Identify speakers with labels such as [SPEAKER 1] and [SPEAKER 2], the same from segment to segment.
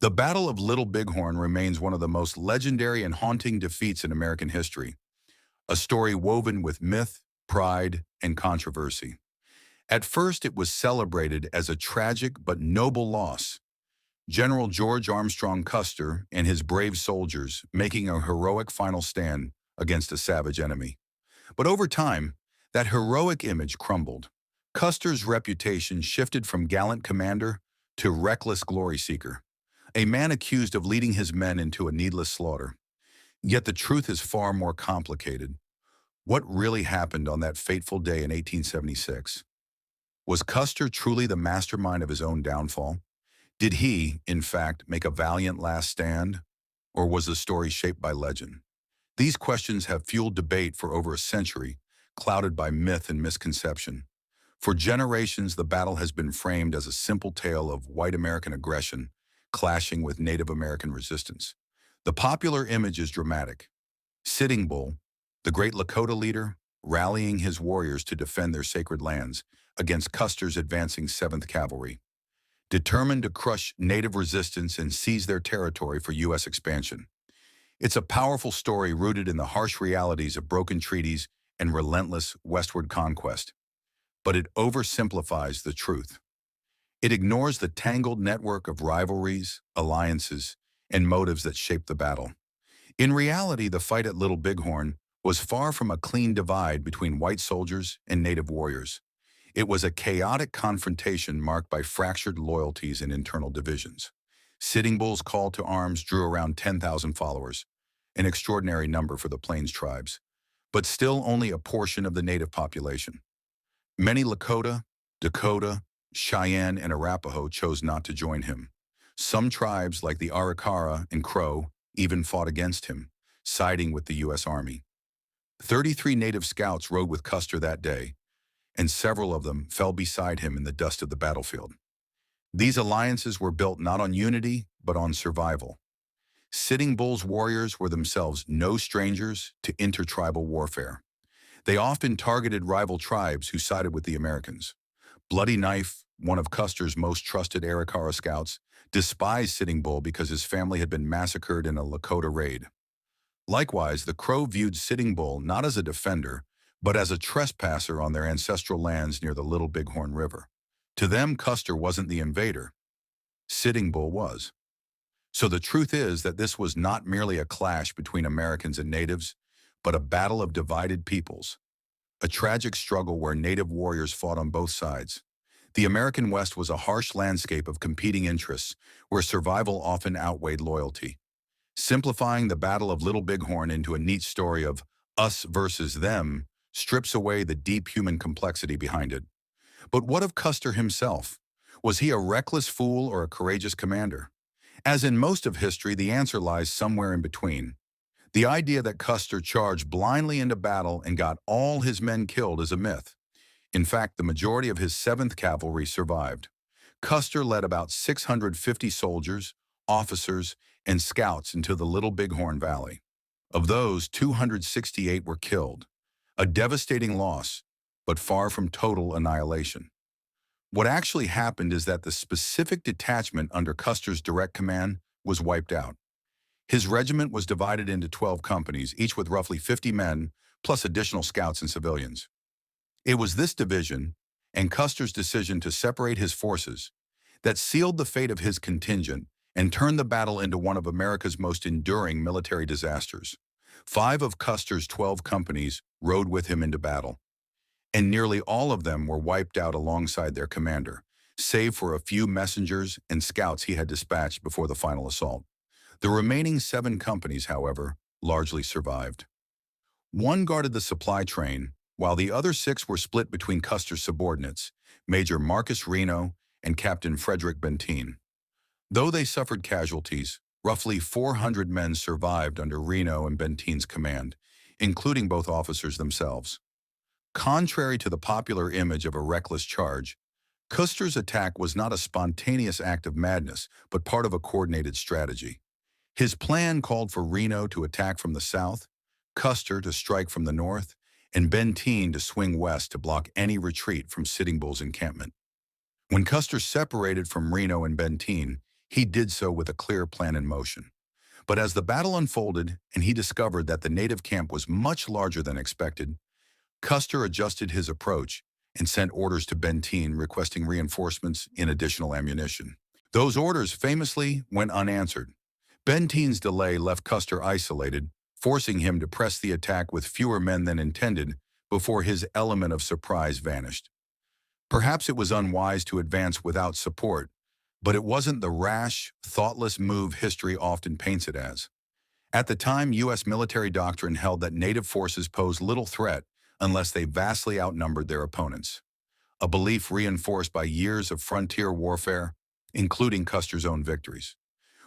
[SPEAKER 1] The Battle of Little Bighorn remains one of the most legendary and haunting defeats in American history, a story woven with myth, pride, and controversy. At first, it was celebrated as a tragic but noble loss, General George Armstrong Custer and his brave soldiers making a heroic final stand against a savage enemy. But over time, that heroic image crumbled. Custer's reputation shifted from gallant commander to reckless glory seeker, a man accused of leading his men into a needless slaughter. Yet the truth is far more complicated. What really happened on that fateful day in 1876? Was Custer truly the mastermind of his own downfall? Did he, in fact, make a valiant last stand? Or was the story shaped by legend? These questions have fueled debate for over a century, clouded by myth and misconception. For generations, the battle has been framed as a simple tale of white American aggression clashing with Native American resistance. The popular image is dramatic. Sitting Bull, the great Lakota leader, rallying his warriors to defend their sacred lands against Custer's advancing 7th Cavalry, determined to crush Native resistance and seize their territory for U.S. expansion. It's a powerful story rooted in the harsh realities of broken treaties and relentless westward conquest. But it oversimplifies the truth. It ignores the tangled network of rivalries, alliances, and motives that shaped the battle. In reality, the fight at Little Bighorn was far from a clean divide between white soldiers and Native warriors. It was a chaotic confrontation marked by fractured loyalties and internal divisions. Sitting Bull's call to arms drew around 10,000 followers, an extraordinary number for the Plains tribes, but still only a portion of the Native population. Many Lakota, Dakota, Cheyenne, and Arapaho chose not to join him. Some tribes, like the Arikara and Crow, even fought against him, siding with the U.S. Army. 33 Native scouts rode with Custer that day, and several of them fell beside him in the dust of the battlefield. These alliances were built not on unity, but on survival. Sitting Bull's warriors were themselves no strangers to intertribal warfare. They often targeted rival tribes who sided with the Americans. Bloody Knife, one of Custer's most trusted Arikara scouts, despised Sitting Bull because his family had been massacred in a Lakota raid. Likewise, the Crow viewed Sitting Bull not as a defender, but as a trespasser on their ancestral lands near the Little Bighorn River. To them, Custer wasn't the invader. Sitting Bull was. So the truth is that this was not merely a clash between Americans and natives, but a battle of divided peoples, a tragic struggle where Native warriors fought on both sides. The American West was a harsh landscape of competing interests where survival often outweighed loyalty. Simplifying the Battle of Little Bighorn into a neat story of us versus them strips away the deep human complexity behind it. But what of Custer himself? Was he a reckless fool or a courageous commander? As in most of history, the answer lies somewhere in between. The idea that Custer charged blindly into battle and got all his men killed is a myth. In fact, the majority of his 7th Cavalry survived. Custer led about 650 soldiers, officers, and scouts into the Little Bighorn Valley. Of those, 268 were killed, a devastating loss, but far from total annihilation. What actually happened is that the specific detachment under Custer's direct command was wiped out. His regiment was divided into 12 companies, each with roughly 50 men, plus additional scouts and civilians. It was this division, and Custer's decision to separate his forces, that sealed the fate of his contingent and turned the battle into one of America's most enduring military disasters. 5 of Custer's 12 companies rode with him into battle, and nearly all of them were wiped out alongside their commander, save for a few messengers and scouts he had dispatched before the final assault. The remaining 7 companies, however, largely survived. One guarded the supply train, while the other 6 were split between Custer's subordinates, Major Marcus Reno and Captain Frederick Benteen. Though they suffered casualties, roughly 400 men survived under Reno and Benteen's command, including both officers themselves. Contrary to the popular image of a reckless charge, Custer's attack was not a spontaneous act of madness, but part of a coordinated strategy. His plan called for Reno to attack from the south, Custer to strike from the north, and Benteen to swing west to block any retreat from Sitting Bull's encampment. When Custer separated from Reno and Benteen, He did so with a clear plan in motion. But as the battle unfolded and he discovered that the native camp was much larger than expected, Custer adjusted his approach and sent orders to Benteen requesting reinforcements and additional ammunition. Those orders famously went unanswered. Benteen's delay left Custer isolated, forcing him to press the attack with fewer men than intended before his element of surprise vanished. Perhaps it was unwise to advance without support, but it wasn't the rash, thoughtless move history often paints it as. At the time, U.S. military doctrine held that native forces posed little threat unless they vastly outnumbered their opponents, a belief reinforced by years of frontier warfare, including Custer's own victories.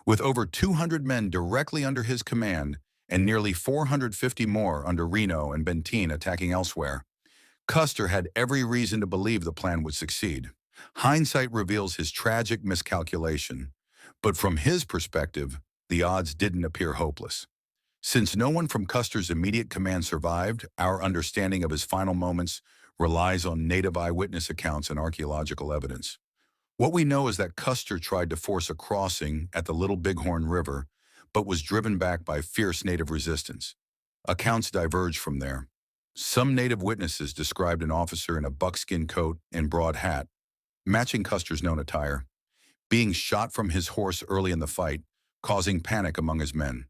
[SPEAKER 1] With over 200 men directly under his command and nearly 450 more under Reno and Benteen attacking elsewhere, Custer had every reason to believe the plan would succeed. Hindsight reveals his tragic miscalculation, but from his perspective, the odds didn't appear hopeless. Since no one from Custer's immediate command survived, our understanding of his final moments relies on native eyewitness accounts and archaeological evidence. What we know is that Custer tried to force a crossing at the Little Bighorn River, but was driven back by fierce native resistance. Accounts diverge from there. Some native witnesses described an officer in a buckskin coat and broad hat, matching Custer's known attire, being shot from his horse early in the fight, causing panic among his men.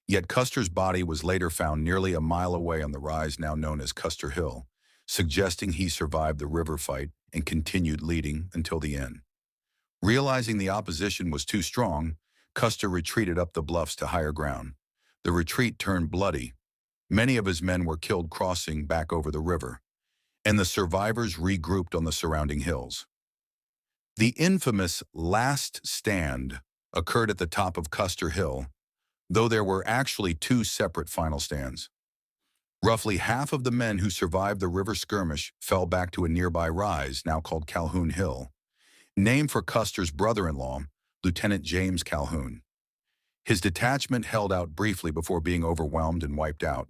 [SPEAKER 1] Yet Custer's body was later found nearly a mile away on the rise now known as Custer Hill, suggesting he survived the river fight and continued leading until the end. Realizing the opposition was too strong, Custer retreated up the bluffs to higher ground. The retreat turned bloody. Many of his men were killed crossing back over the river, and the survivors regrouped on the surrounding hills. The infamous Last Stand occurred at the top of Custer Hill, though there were actually two separate final stands. Roughly half of the men who survived the river skirmish fell back to a nearby rise, now called Calhoun Hill, named for Custer's brother-in-law, Lieutenant James Calhoun. His detachment held out briefly before being overwhelmed and wiped out.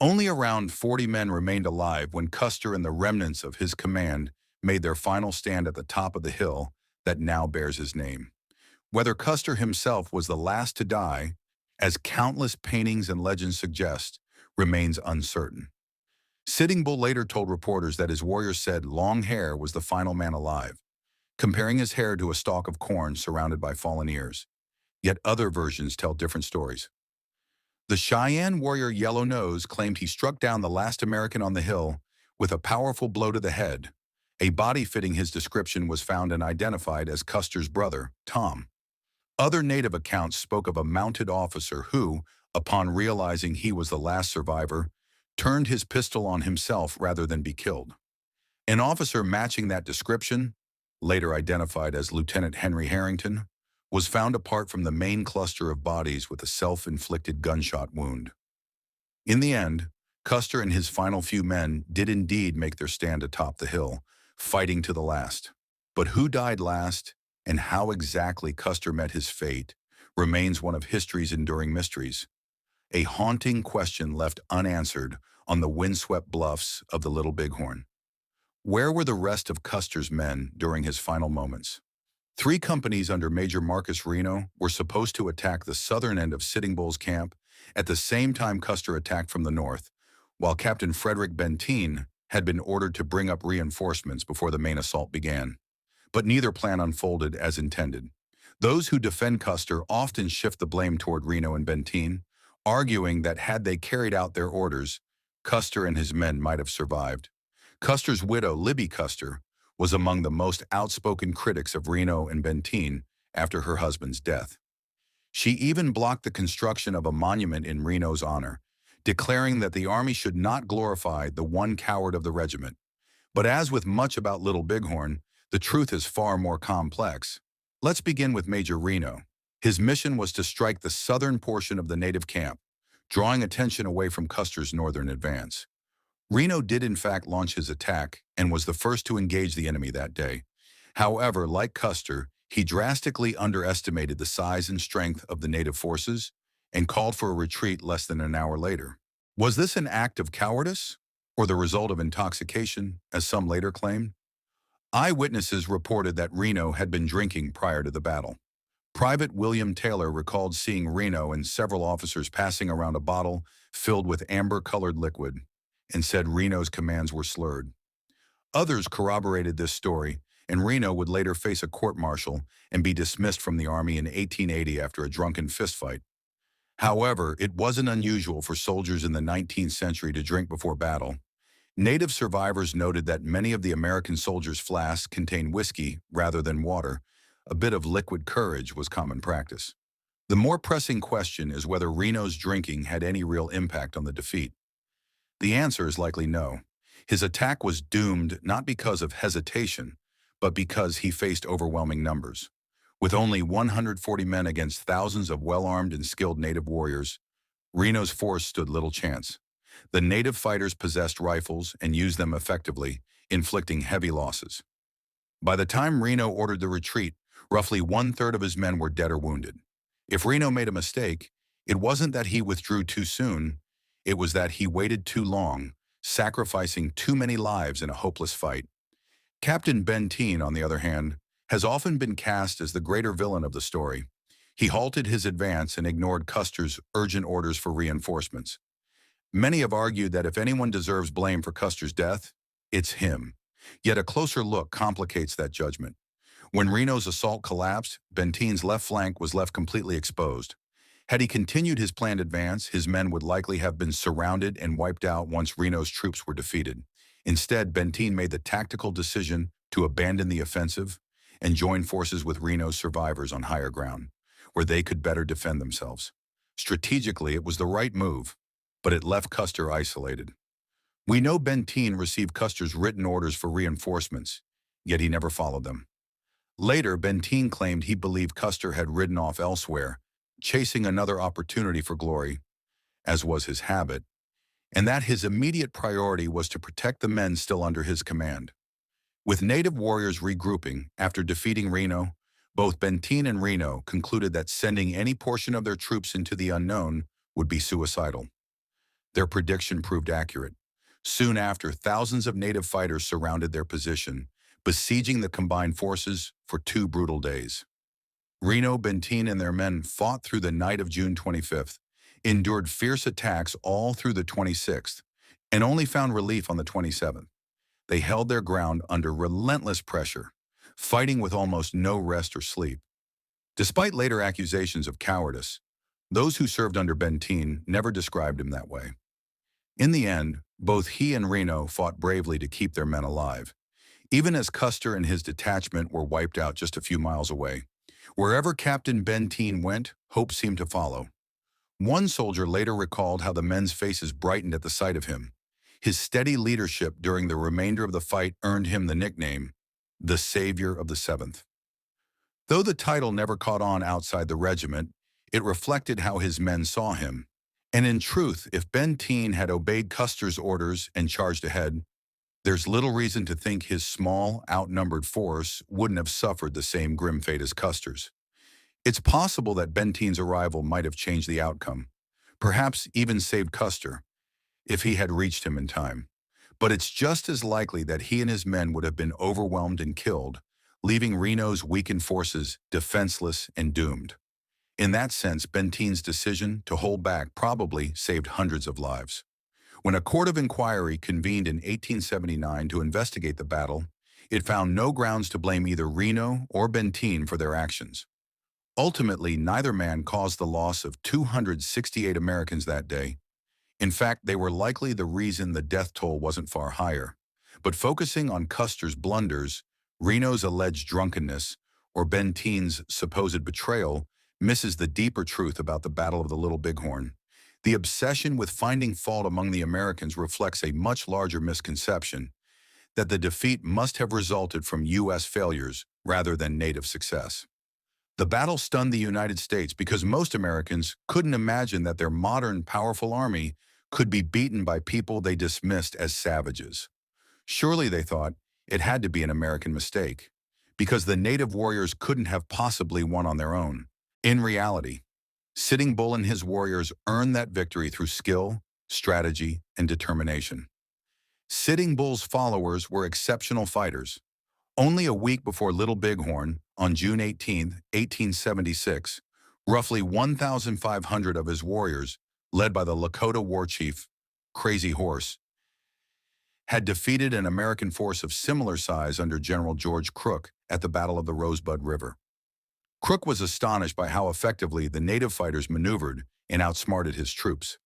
[SPEAKER 1] Only around 40 men remained alive when Custer and the remnants of his command made their final stand at the top of the hill that now bears his name. Whether Custer himself was the last to die, as countless paintings and legends suggest, remains uncertain. Sitting Bull later told reporters that his warriors said long hair was the final man alive, comparing his hair to a stalk of corn surrounded by fallen ears. Yet other versions tell different stories. The Cheyenne warrior Yellow Nose claimed he struck down the last American on the hill with a powerful blow to the head. A body fitting his description was found and identified as Custer's brother, Tom. Other native accounts spoke of a mounted officer who, upon realizing he was the last survivor, turned his pistol on himself rather than be killed. An officer matching that description, later identified as Lieutenant Henry Harrington, was found apart from the main cluster of bodies with a self-inflicted gunshot wound. In the end, Custer and his final few men did indeed make their stand atop the hill, fighting to the last. But who died last, and how exactly Custer met his fate, remains one of history's enduring mysteries. A haunting question left unanswered on the windswept bluffs of the Little Bighorn. Where were the rest of Custer's men during his final moments? 3 companies under Major Marcus Reno were supposed to attack the southern end of Sitting Bull's camp at the same time Custer attacked from the north, while Captain Frederick Benteen had been ordered to bring up reinforcements before the main assault began. But neither plan unfolded as intended. Those who defend Custer often shift the blame toward Reno and Benteen, arguing that had they carried out their orders, Custer and his men might have survived. Custer's widow, Libby Custer, was among the most outspoken critics of Reno and Benteen after her husband's death. She even blocked the construction of a monument in Reno's honor, declaring that the Army should not glorify the one coward of the regiment. But as with much about Little Bighorn, the truth is far more complex. Let's begin with Major Reno. His mission was to strike the southern portion of the native camp, drawing attention away from Custer's northern advance. Reno did in fact launch his attack and was the first to engage the enemy that day. However, like Custer, he drastically underestimated the size and strength of the native forces and called for a retreat less than an hour later. Was this an act of cowardice or the result of intoxication, as some later claimed? Eyewitnesses reported that Reno had been drinking prior to the battle. Private William Taylor recalled seeing Reno and several officers passing around a bottle filled with amber-colored liquid and said Reno's commands were slurred. Others corroborated this story, and Reno would later face a court-martial and be dismissed from the Army in 1880 after a drunken fistfight. However, it wasn't unusual for soldiers in the 19th century to drink before battle. Native survivors noted that many of the American soldiers' flasks contained whiskey rather than water. A bit of liquid courage was common practice. The more pressing question is whether Reno's drinking had any real impact on the defeat. The answer is likely no. His attack was doomed not because of hesitation, but because he faced overwhelming numbers. With only 140 men against thousands of well-armed and skilled native warriors, Reno's force stood little chance. The native fighters possessed rifles and used them effectively, inflicting heavy losses. By the time Reno ordered the retreat, roughly one-third of his men were dead or wounded. If Reno made a mistake, it wasn't that he withdrew too soon, it was that he waited too long, sacrificing too many lives in a hopeless fight. Captain Benteen, on the other hand, has often been cast as the greater villain of the story. He halted his advance and ignored Custer's urgent orders for reinforcements. Many have argued that if anyone deserves blame for Custer's death, it's him. Yet a closer look complicates that judgment. When Reno's assault collapsed, Benteen's left flank was left completely exposed. Had he continued his planned advance, his men would likely have been surrounded and wiped out once Reno's troops were defeated. Instead, Benteen made the tactical decision to abandon the offensive and join forces with Reno's survivors on higher ground, where they could better defend themselves. Strategically, it was the right move, but it left Custer isolated. We know Benteen received Custer's written orders for reinforcements, yet he never followed them. Later, Benteen claimed he believed Custer had ridden off elsewhere, chasing another opportunity for glory, as was his habit, and that his immediate priority was to protect the men still under his command. With native warriors regrouping after defeating Reno, both Benteen and Reno concluded that sending any portion of their troops into the unknown would be suicidal. Their prediction proved accurate. Soon after, thousands of native fighters surrounded their position, besieging the combined forces for 2 brutal days. Reno, Benteen, and their men fought through the night of June 25th, endured fierce attacks all through the 26th, and only found relief on the 27th. They held their ground under relentless pressure, fighting with almost no rest or sleep. Despite later accusations of cowardice, those who served under Benteen never described him that way. In the end, both he and Reno fought bravely to keep their men alive, even as Custer and his detachment were wiped out just a few miles away. Wherever Captain Benteen went, hope seemed to follow. One soldier later recalled how the men's faces brightened at the sight of him. His steady leadership during the remainder of the fight earned him the nickname, the Savior of the Seventh. Though the title never caught on outside the regiment, it reflected how his men saw him. And in truth, if Benteen had obeyed Custer's orders and charged ahead, there's little reason to think his small, outnumbered force wouldn't have suffered the same grim fate as Custer's. It's possible that Benteen's arrival might have changed the outcome, perhaps even saved Custer, if he had reached him in time. But it's just as likely that he and his men would have been overwhelmed and killed, leaving Reno's weakened forces defenseless and doomed. In that sense, Benteen's decision to hold back probably saved hundreds of lives. When a court of inquiry convened in 1879 to investigate the battle, it found no grounds to blame either Reno or Benteen for their actions. Ultimately, neither man caused the loss of 268 Americans that day. In fact, they were likely the reason the death toll wasn't far higher. But focusing on Custer's blunders, Reno's alleged drunkenness, or Benteen's supposed betrayal, misses the deeper truth about the Battle of the Little Bighorn. The obsession with finding fault among the Americans reflects a much larger misconception, that the defeat must have resulted from U.S. failures rather than native success. The battle stunned the United States because most Americans couldn't imagine that their modern, powerful army could be beaten by people they dismissed as savages. Surely, they thought, it had to be an American mistake, because the native warriors couldn't have possibly won on their own. In reality, Sitting Bull and his warriors earned that victory through skill, strategy, and determination. Sitting Bull's followers were exceptional fighters. Only a week before Little Bighorn, On June 18, 1876, roughly 1,500 of his warriors, led by the Lakota war chief, Crazy Horse, had defeated an American force of similar size under General George Crook at the Battle of the Rosebud River. Crook was astonished by how effectively the native fighters maneuvered and outsmarted his troops.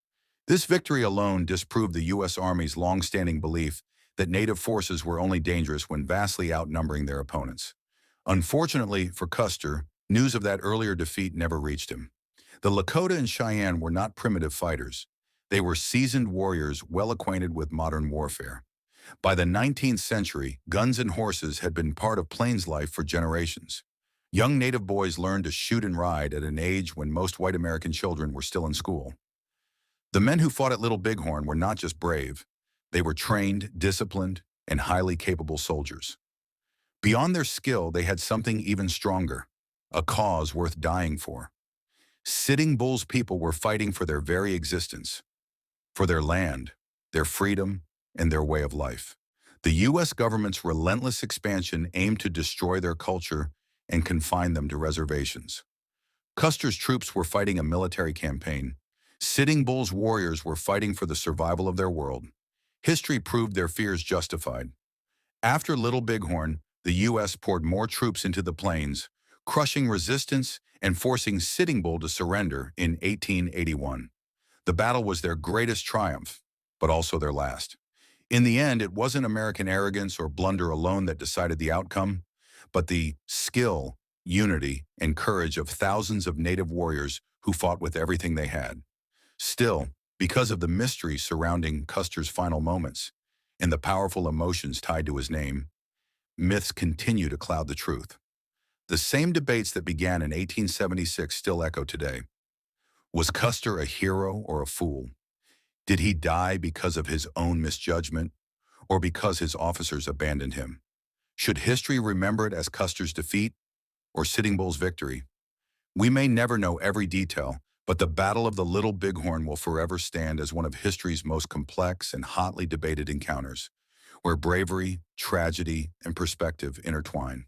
[SPEAKER 1] This victory alone disproved the U.S. Army's long-standing belief that native forces were only dangerous when vastly outnumbering their opponents. Unfortunately for Custer, news of that earlier defeat never reached him. The Lakota and Cheyenne were not primitive fighters. They were seasoned warriors well acquainted with modern warfare. By the 19th century, guns and horses had been part of Plains life for generations. Young native boys learned to shoot and ride at an age when most white American children were still in school. The men who fought at Little Bighorn were not just brave. They were trained, disciplined, and highly capable soldiers. Beyond their skill, they had something even stronger, a cause worth dying for. Sitting Bull's people were fighting for their very existence, for their land, their freedom, and their way of life. The U.S. government's relentless expansion aimed to destroy their culture and confine them to reservations. Custer's troops were fighting a military campaign. Sitting Bull's warriors were fighting for the survival of their world. History proved their fears justified. After Little Bighorn, the U.S. poured more troops into the plains, crushing resistance and forcing Sitting Bull to surrender in 1881. The battle was their greatest triumph, but also their last. In the end, it wasn't American arrogance or blunder alone that decided the outcome, but the skill, unity, and courage of thousands of native warriors who fought with everything they had. Still, because of the mystery surrounding Custer's final moments and the powerful emotions tied to his name, myths continue to cloud the truth. The same debates that began in 1876 still echo today. Was Custer a hero or a fool? Did he die because of his own misjudgment or because his officers abandoned him? Should history remember it as Custer's defeat or Sitting Bull's victory? We may never know every detail, but the Battle of the Little Bighorn will forever stand as one of history's most complex and hotly debated encounters, where bravery, tragedy, and perspective intertwine.